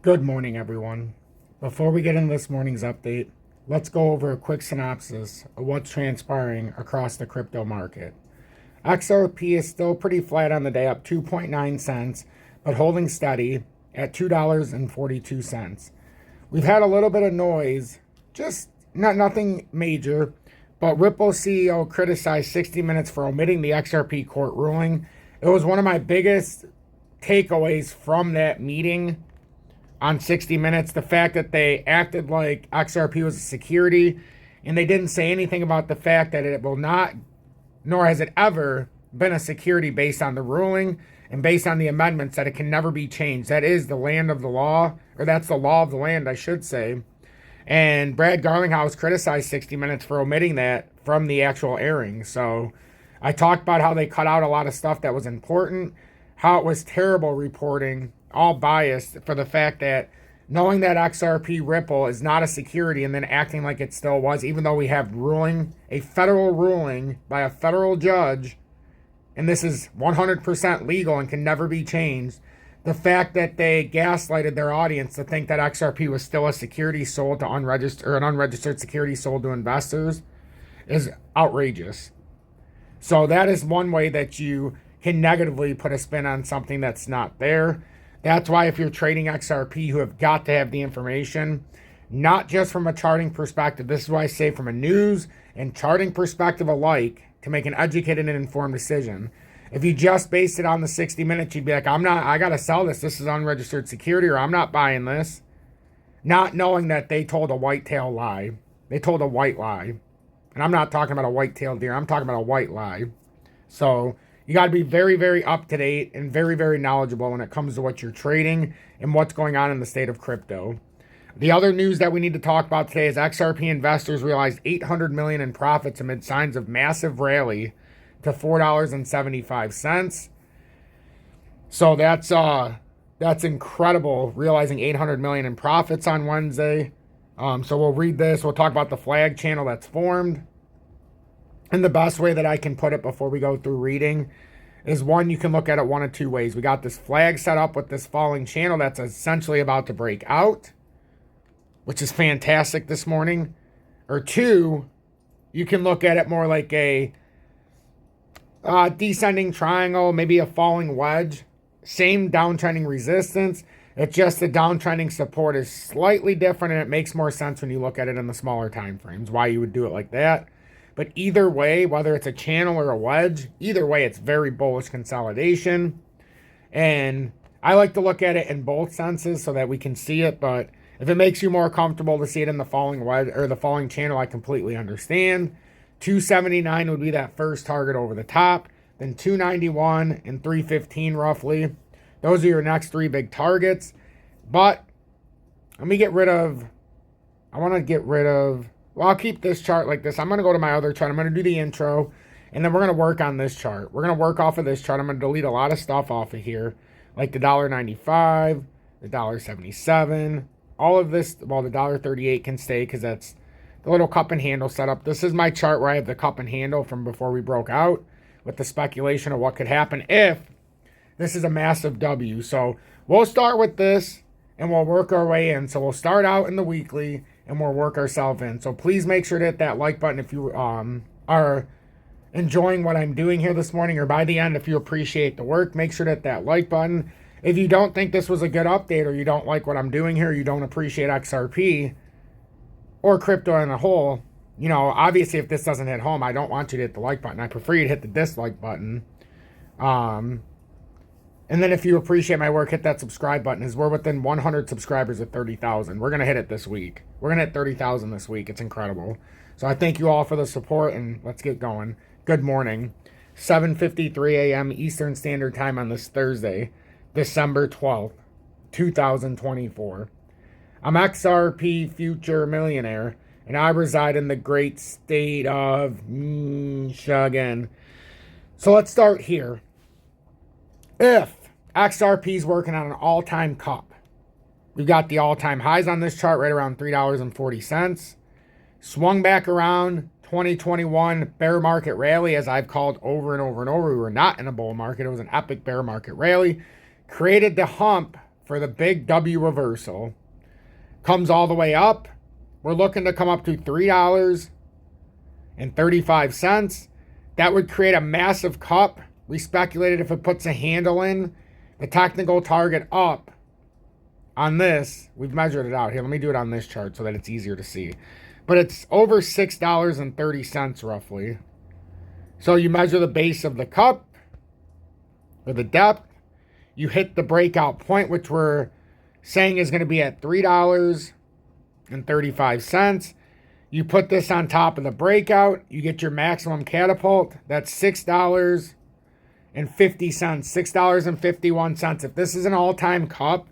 Good morning, everyone. Before we get into this morning's update, let's go over a quick synopsis of what's transpiring across the crypto market. XRP is still pretty flat on the day, up 2.9 cents, but holding steady at $2.42. We've had a little bit of noise, just nothing major, but Ripple CEO criticized 60 Minutes for omitting the XRP court ruling. It was one of my biggest takeaways from that meeting on 60 Minutes, the fact that they acted like XRP was a security, and they didn't say anything about the fact that it will not, nor has it ever been a security based on the ruling and based on the amendments, that it can never be changed. That is the land of the law, or that's the law of the land, I should say. And Brad Garlinghouse criticized 60 Minutes for omitting that from the actual airing. So I talked about how they cut out a lot of stuff that was important, how it was terrible reporting, all biased, for the fact that knowing that XRP Ripple is not a security and then acting like it still was, even though we have a federal ruling by a federal judge, and this is 100% legal and can never be changed. The fact that they gaslighted their audience to think that XRP was still a security sold to unregistered, or an unregistered security sold to investors, is outrageous. So that is one way that you can negatively put a spin on something that's not there. That's why if you're trading XRP, you have got to have the information, not just from a charting perspective. This is why I say from a news and charting perspective alike, to make an educated and informed decision. If you just based it on the 60 Minutes, you'd be like, I got to sell this. This is unregistered security, or I'm not buying this. Not knowing that they told a whitetail lie. They told a white lie. And I'm not talking about a white-tailed deer. I'm talking about a white lie. So you got to be very, very up to date and very, very knowledgeable when it comes to what you're trading and what's going on in the state of crypto. The other news that we need to talk about today is XRP investors realized $800 million in profits amid signs of massive rally to $4.75. So that's incredible, realizing $800 million in profits on Wednesday. So we'll read this. We'll talk about the flag channel that's formed. And the best way that I can put it before we go through reading is, one, you can look at it one of two ways. We got this flag set up with this falling channel that's essentially about to break out, which is fantastic this morning. Or two, you can look at it more like a descending triangle, maybe a falling wedge. Same downtrending resistance. It's just the downtrending support is slightly different, and it makes more sense when you look at it in the smaller time frames, why you would do it like that. But either way, whether it's a channel or a wedge, either way, it's very bullish consolidation. And I like to look at it in both senses so that we can see it. But if it makes you more comfortable to see it in the falling wedge or the falling channel, I completely understand. 279 would be that first target over the top. Then 291 and 315 roughly. Those are your next three big targets. But let me well, I'll keep this chart like this. I'm going to go to my other chart. I'm going to do the intro, and then we're going to work on this chart. We're going to work off of this chart. I'm going to delete a lot of stuff off of here, like the $1.95, the $1.77, all of this. Well, the $1.38 can stay because that's the little cup and handle setup. This is my chart where I have the cup and handle from before we broke out, with the speculation of what could happen if this is a massive W. So we'll start with this, and we'll work our way in. So we'll start out in the weekly, and we'll work ourselves in. So please make sure to hit that like button if you are enjoying what I'm doing here this morning, or by the end, if you appreciate the work, make sure to hit that like button. If you don't think this was a good update, or you don't like what I'm doing here, you don't appreciate XRP or crypto in a whole, obviously if this doesn't hit home, I don't want you to hit the like button. I prefer you to hit the dislike button. And then if you appreciate my work, hit that subscribe button, as we're within 100 subscribers at 30,000. We're going to hit it this week. We're going to hit 30,000 this week. It's incredible. So I thank you all for the support, and let's get going. Good morning. 7:53 a.m. Eastern Standard Time on this Thursday, December 12th, 2024. I'm XRP Future Millionaire, and I reside in the great state of Michigan. So let's start here. If XRP is working on an all-time cup, we've got the all-time highs on this chart right around $3.40. Swung back around 2021 bear market rally, as I've called over and over and over. We were not in a bull market. It was an epic bear market rally. Created the hump for the big W reversal, comes all the way up. We're looking to come up to $3.35. That would create a massive cup. We speculated if it puts a handle in, the technical target up on this, we've measured it out. Here, let me do it on this chart so that it's easier to see. But it's over $6.30 roughly. So you measure the base of the cup, or the depth. You hit the breakout point, which we're saying is going to be at $3.35. You put this on top of the breakout. You get your maximum catapult. That's $6.50. $6.51. If this is an all-time cup,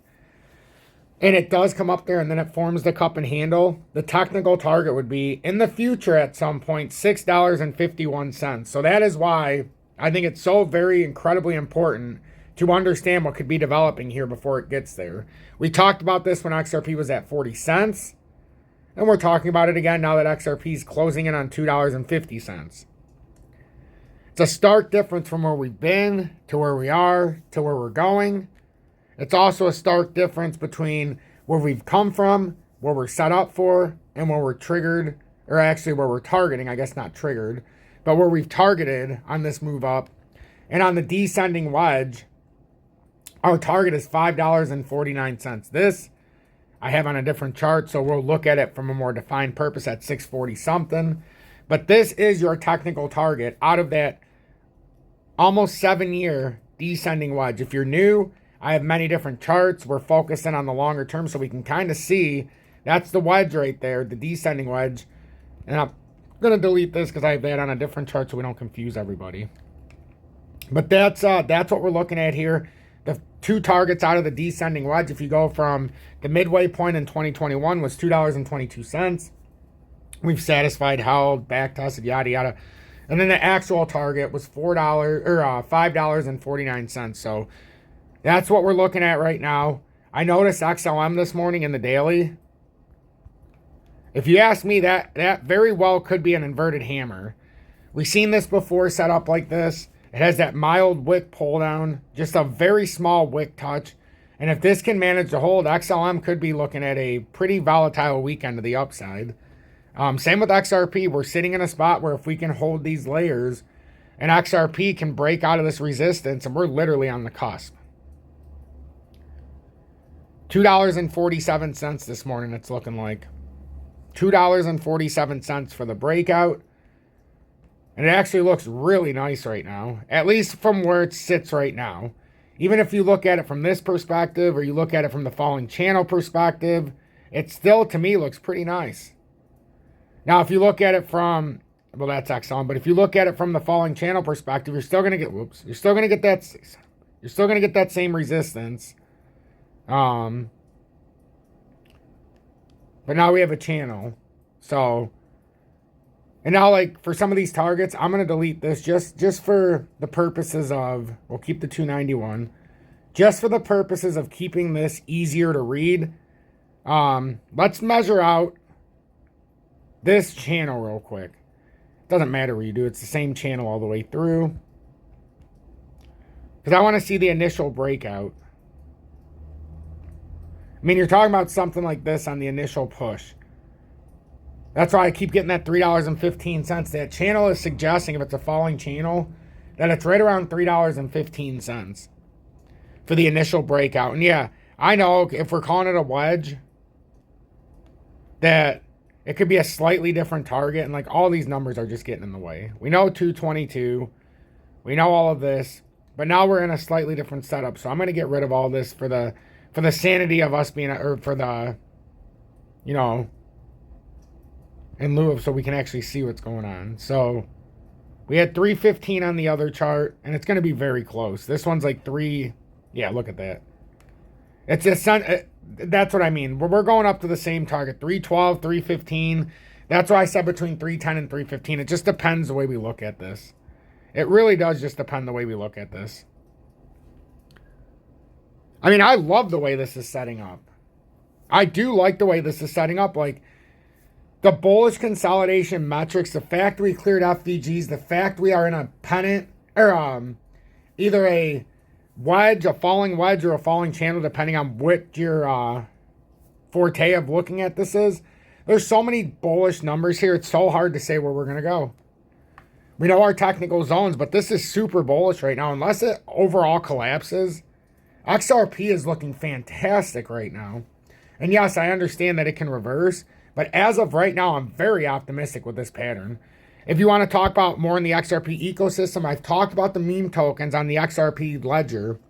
and it does come up there and then it forms the cup and handle, the technical target would be, in the future at some point, $6.51. So that is why I think it's so very incredibly important to understand what could be developing here before it gets there. We talked about this when XRP was at 40 cents. And we're talking about it again now that XRP is closing in on $2.50. It's a stark difference from where we've been to where we are to where we're going. It's also a stark difference between where we've come from, where we're set up for, and where we're triggered, or actually where we're targeting, I guess not triggered, but where we've targeted on this move up. And on the descending wedge, our target is $5.49. This I have on a different chart, so we'll look at it from a more defined purpose at 640 something. But this is your technical target out of that almost 7-year descending wedge. If you're new, I have many different charts. We're focusing on the longer term so we can kind of see. That's the wedge right there, the descending wedge. And I'm going to delete this because I have that on a different chart so we don't confuse everybody. But that's what we're looking at here. The two targets out of the descending wedge, if you go from the midway point in 2021 was $2.22. We've satisfied, held, back tested, yada yada. And then the actual target was $5.49. So that's what we're looking at right now. I noticed XLM this morning in the daily. If you ask me, that very well could be an inverted hammer. We've seen this before set up like this. It has that mild wick pull down, just a very small wick touch. And if this can manage to hold, XLM could be looking at a pretty volatile weekend to the upside. Same with XRP. We're sitting in a spot where if we can hold these layers, and XRP can break out of this resistance, and we're literally on the cusp. $2.47 this morning, it's looking like. $2.47 for the breakout. And it actually looks really nice right now, at least from where it sits right now. Even if you look at it from this perspective or you look at it from the falling channel perspective, it still, to me, looks pretty nice. Now, if you look at it from, well, that's XLM, but if you look at it from the falling channel perspective, you're still going to get, you're still going to get that same resistance. But now we have a channel. So, and now, like, for some of these targets, I'm going to delete this just for the purposes of, we'll keep the 291, just for the purposes of keeping this easier to read. Let's measure out this channel real quick. It doesn't matter where you do. It's the same channel all the way through. Because I want to see the initial breakout. I mean, you're talking about something like this on the initial push. That's why I keep getting that $3.15. That channel is suggesting, if it's a falling channel, that it's right around $3.15 for the initial breakout. And yeah, I know if we're calling it a wedge, that it could be a slightly different target. And like all these numbers are just getting in the way. We know 222. We know all of this. But now we're in a slightly different setup. So I'm going to get rid of all this for the sanity of us being, or for the, you know, in lieu of, so we can actually see what's going on. So we had 315 on the other chart, and it's going to be very close. This one's like 3. Yeah, look at that. It's a that's what I mean. We're going up to the same target, 312, 315. That's why I said between 310 and 315. It just depends the way we look at this. It really does just depend the way we look at this. I mean, I love the way this is setting up. I do like the way this is setting up. Like, the bullish consolidation metrics, the fact we cleared FVGs, the fact we are in a pennant, or either a wedge, a falling wedge, or a falling channel, depending on what your forte of looking at this is. There's so many bullish numbers here. It's so hard to say where we're going to go. We know our technical zones, but this is super bullish right now. Unless it overall collapses, XRP is looking fantastic right now. And yes, I understand that it can reverse, but as of right now, I'm very optimistic with this pattern. If you want to talk about more in the XRP ecosystem, I've talked about the meme tokens on the XRP ledger.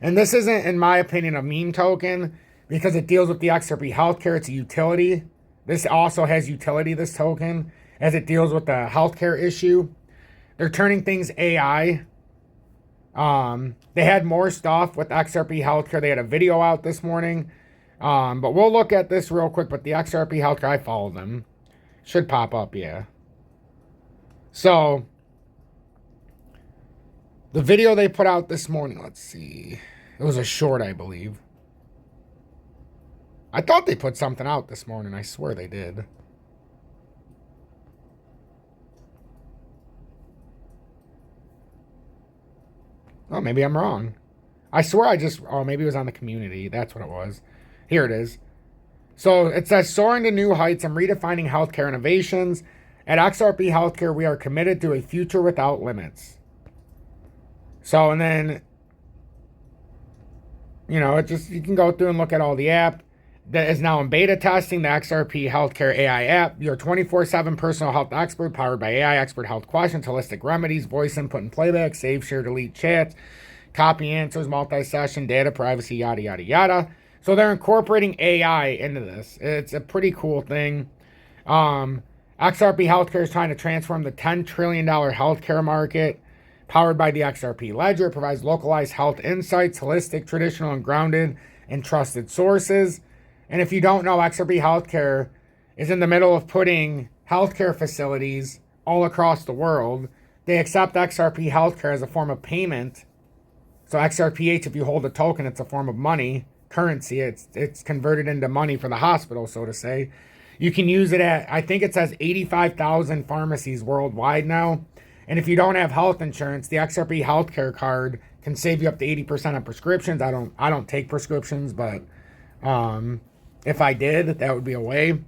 And this isn't, in my opinion, a meme token because it deals with the XRP Healthcare. It's a utility. This also has utility, this token, as it deals with the healthcare issue. They're turning things AI. They had more stuff with XRP Healthcare. They had a video out this morning. But we'll look at this real quick. But the XRP Healthcare, I follow them. Should pop up, yeah. So, the video they put out this morning, let's see. It was a short, I believe. I thought they put something out this morning. I swear they did. Oh, maybe I'm wrong. I swear I just... Oh, maybe it was on the community. That's what it was. Here it is. So, it says, soaring to new heights and redefining healthcare innovations. At XRP Healthcare, we are committed to a future without limits. So, and then... You know, it just... You can go through and look at all the app. That is now in beta testing, the XRP Healthcare AI app. Your 24/7 personal health expert powered by AI, expert health questions, holistic remedies, voice input and playback, save, share, delete chats, copy answers, multi-session, data privacy, yada, yada, yada. So they're incorporating AI into this. It's a pretty cool thing. XRP Healthcare is trying to transform the $10 trillion healthcare market powered by the XRP ledger. It provides localized health insights, holistic, traditional, and grounded in trusted sources. And if you don't know, XRP Healthcare is in the middle of putting healthcare facilities all across the world. They accept XRP Healthcare as a form of payment. So XRPH, if you hold a token, it's a form of money, currency. It's converted into money for the hospital, so to say. You can use it at, I think it says 85,000 pharmacies worldwide now. And if you don't have health insurance, the XRP Healthcare card can save you up to 80% on prescriptions. I don't take prescriptions, but if I did, that would be a way.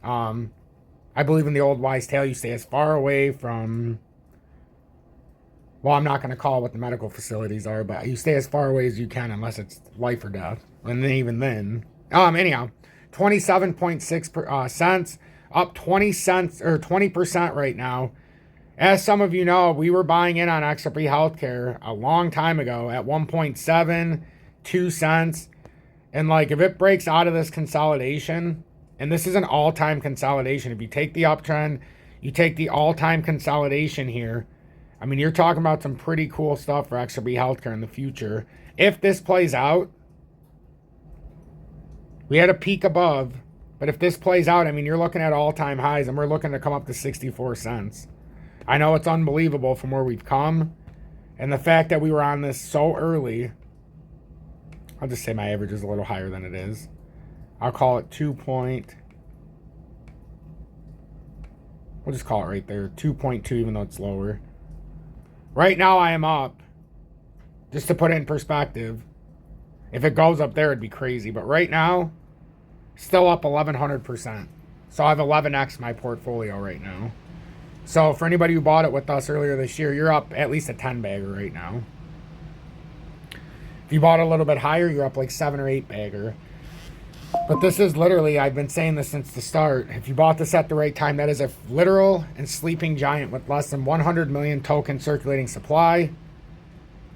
I believe in the old wise tale, you stay as far away from, well, I'm not going to call it what the medical facilities are, but you stay as far away as you can unless it's life or death. And then even then, anyhow, 27.6 cents, up 20 cents or 20% right now. As some of you know, we were buying in on XRP Healthcare a long time ago at 1.72 cents. And like, if it breaks out of this consolidation, and this is an all-time consolidation, if you take the uptrend, you take the all-time consolidation here, I mean, you're talking about some pretty cool stuff for XRP Healthcare in the future. If this plays out, we had a peak above, but if this plays out, I mean, you're looking at all-time highs, and we're looking to come up to 64 cents. I know it's unbelievable from where we've come, and the fact that we were on this so early. I'll just say my average is a little higher than it is. I'll call it we'll just call it right there, 2.2, even though it's lower. Right now I am up, just to put it in perspective. If it goes up there, it'd be crazy. But right now, still up 1,100%. So I have 11x my portfolio right now. So for anybody who bought it with us earlier this year, you're up at least a 10 bagger right now. If you bought a little bit higher, you're up like 7 or 8 bagger. But this is literally, I've been saying this since the start. If you bought this at the right time, that is a literal and sleeping giant with less than 100 million token circulating supply.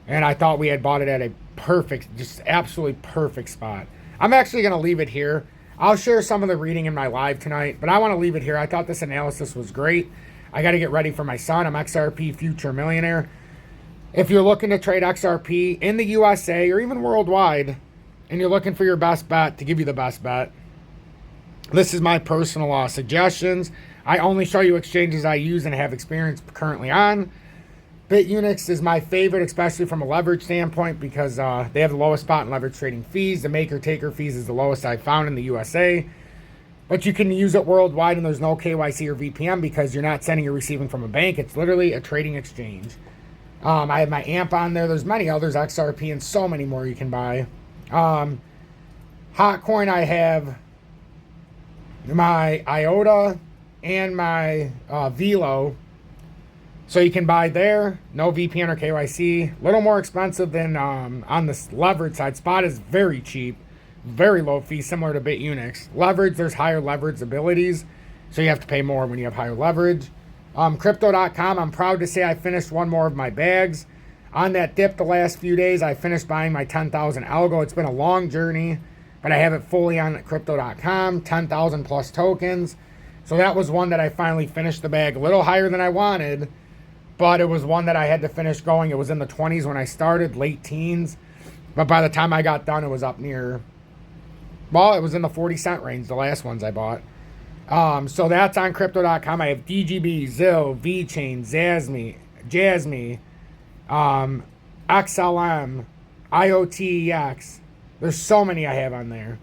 And I thought we had bought it at a perfect, just absolutely perfect spot. I'm actually going to leave it here. I'll share some of the reading in my live tonight, but I want to leave it here. I thought this analysis was great. I got to get ready for my son. I'm XRP Future Millionaire. If you're looking to trade XRP in the USA or even worldwide, and you're looking for your best bet, to give you the best bet, this is my personal suggestions. I only show you exchanges I use and have experience currently on. BITUNIX is my favorite, especially from a leverage standpoint, because they have the lowest spot in leverage trading fees. The maker-taker fees is the lowest I found in the USA. But you can use it worldwide, and there's no KYC or VPN because you're not sending or receiving from a bank. It's literally a trading exchange. I have my AMP on there. There's many others, XRP, and so many more you can buy. HOTCOIN, I have my IOTA and my VELO. So you can buy there, no VPN or KYC. A little more expensive than on the leverage side. Spot is very cheap, very low fee, similar to BITUNIX. Leverage, there's higher leverage abilities, so you have to pay more when you have higher leverage. Crypto.com, I'm proud to say I finished one more of my bags. On that dip the last few days, I finished buying my 10,000 algo. It's been a long journey, but I have it fully on Crypto.com, 10,000 plus tokens. So that was one that I finally finished the bag. A little higher than I wanted, but it was one that I had to finish going. It was in the 20s when I started, late teens. But by the time I got done, it was up near, well, it was in the 40-cent range, the last ones I bought. So that's on Crypto.com. I have DGB, ZIL, VChain, Jasmy, XLM, IOTEX. There's so many I have on there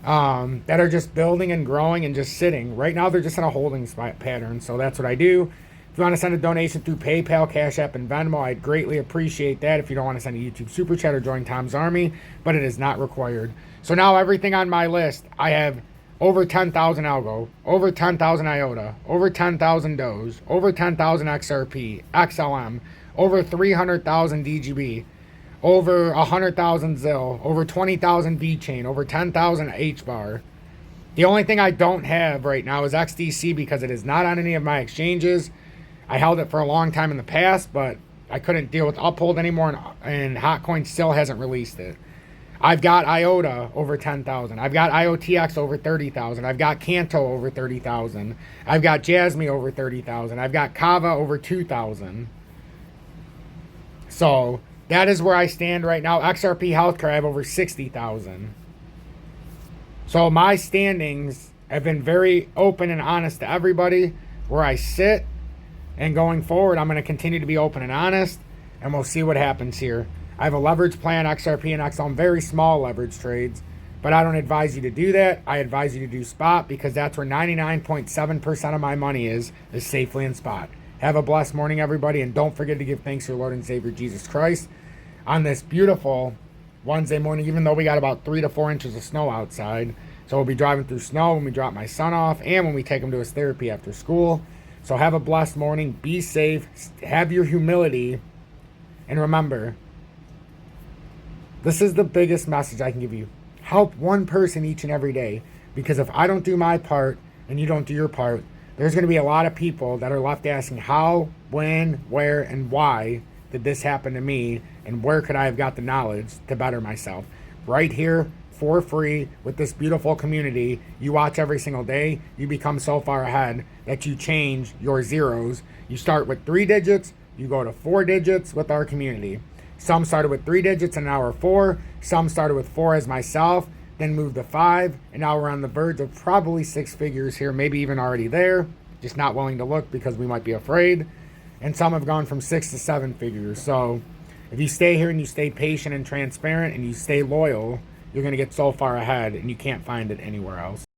that are just building and growing and just sitting. Right now, they're just in a holding pattern. So that's what I do. If you want to send a donation through PayPal, Cash App, and Venmo, I'd greatly appreciate that. If you don't want to send a YouTube Super Chat or join Tom's Army, but it is not required. So now everything on my list, I have over 10,000 algo, over 10,000 IOTA, over 10,000 Doge, over 10,000 XRP, XLM, over 300,000 DGB, over 100,000 ZIL, over 20,000 VChain, over 10,000 HBAR. The only thing I don't have right now is XDC because it is not on any of my exchanges. I held it for a long time in the past, but I couldn't deal with Uphold anymore, and HOTCOIN still hasn't released it. I've got IOTA over 10,000. I've got IOTX over 30,000. I've got Canto over 30,000. I've got Jasmy over 30,000. I've got Kava over 2,000. So that is where I stand right now. XRP Healthcare, I have over 60,000. So my standings have been very open and honest to everybody where I sit. And going forward, I'm going to continue to be open and honest, and we'll see what happens here. I have a leverage plan, XRP and XLM, very small leverage trades, but I don't advise you to do that. I advise you to do spot because that's where 99.7% of my money is safely in spot. Have a blessed morning, everybody, and don't forget to give thanks to your Lord and Savior, Jesus Christ, on this beautiful Wednesday morning, even though we got about 3 to 4 inches of snow outside. So we'll be driving through snow when we drop my son off and when we take him to his therapy after school. So have a blessed morning. Be safe. Have your humility. And remember, this is the biggest message I can give you. Help one person each and every day. Because if I don't do my part and you don't do your part, there's going to be a lot of people that are left asking how, when, where, and why did this happen to me? And where could I have got the knowledge to better myself? Right here, for free, with this beautiful community you watch every single day. You become so far ahead that you change your zeros. You start with 3 digits, you go to 4 digits with our community. Some started with 3 digits and now are 4. Some started with 4 as myself, then moved to 5, and now we're on the verge of probably 6 figures here, maybe even already there, just not willing to look because we might be afraid. And some have gone from 6 to 7 figures. So if you stay here and you stay patient and transparent and you stay loyal, you're going to get so far ahead and you can't find it anywhere else.